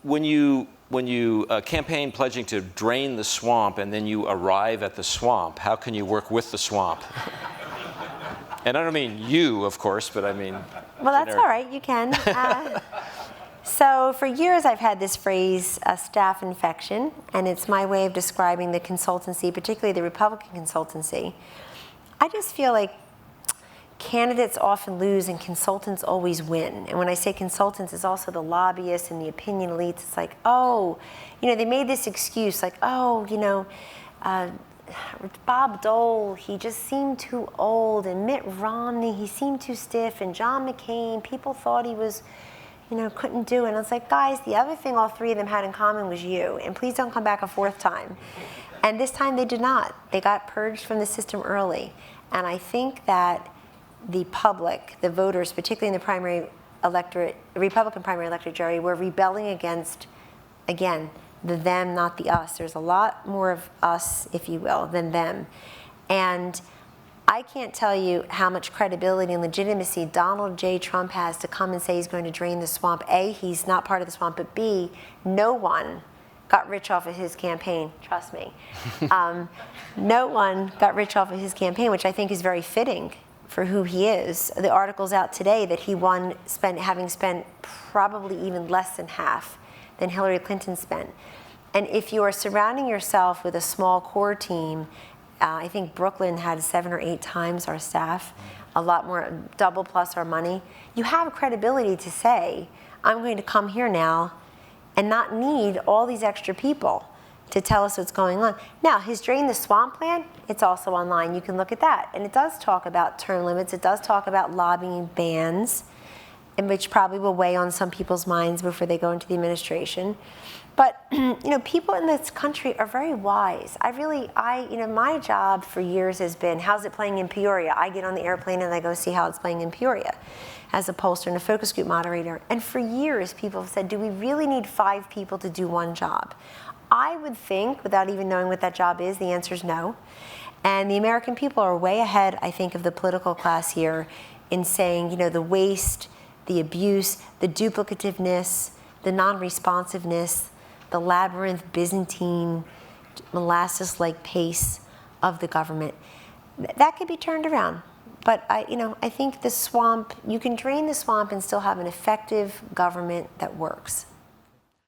when you campaign pledging to drain the swamp and then you arrive at the swamp, how can you work with the swamp? And I don't mean you, of course, but I mean well, that's generic. all right. You can. So for years, I've had this phrase, staff infection, and it's my way of describing the consultancy, particularly the Republican consultancy. I just feel like candidates often lose and consultants always win. And when I say consultants, it's also the lobbyists and the opinion elites. It's like, oh, they made this excuse, like, oh, Bob Dole, he just seemed too old, and Mitt Romney, he seemed too stiff, and John McCain, people thought he was, couldn't do it. And it's like, guys, the other thing all three of them had in common was you, and please don't come back a fourth time. And this time they did not. They got purged from the system early. And I think that the public, the voters, particularly in the primary electorate, the Republican primary electorate, Jerry, were rebelling against, again, the them, not the us. There's a lot more of us, if you will, than them. And I can't tell you how much credibility and legitimacy Donald J. Trump has to come and say he's going to drain the swamp. A, he's not part of the swamp, but B, no one got rich off of his campaign, trust me. No one got rich off of his campaign, which I think is very fitting for who he is. The article's out today that he won having spent probably even less than half than Hillary Clinton spent. And if you are surrounding yourself with a small core team, I think Brooklyn had 7 or 8 times our staff, a lot more, double plus our money. You have credibility to say, I'm going to come here now and not need all these extra people to tell us what's going on. Now, his Drain the Swamp plan, it's also online. You can look at that. And it does talk about term limits. It does talk about lobbying bans, and which probably will weigh on some people's minds before they go into the administration. But people in this country are very wise. My job for years has been, how's it playing in Peoria? I get on the airplane and I go see how it's playing in Peoria as a pollster and a focus group moderator. And for years, people have said, do we really need 5 people to do one job? I would think, without even knowing what that job is, the answer is no. And the American people are way ahead, I think, of the political class here in saying, the waste, the abuse, the duplicativeness, the non-responsiveness, the labyrinth, Byzantine, molasses-like pace of the government. That could be turned around. But I think the swamp, you can drain the swamp and still have an effective government that works.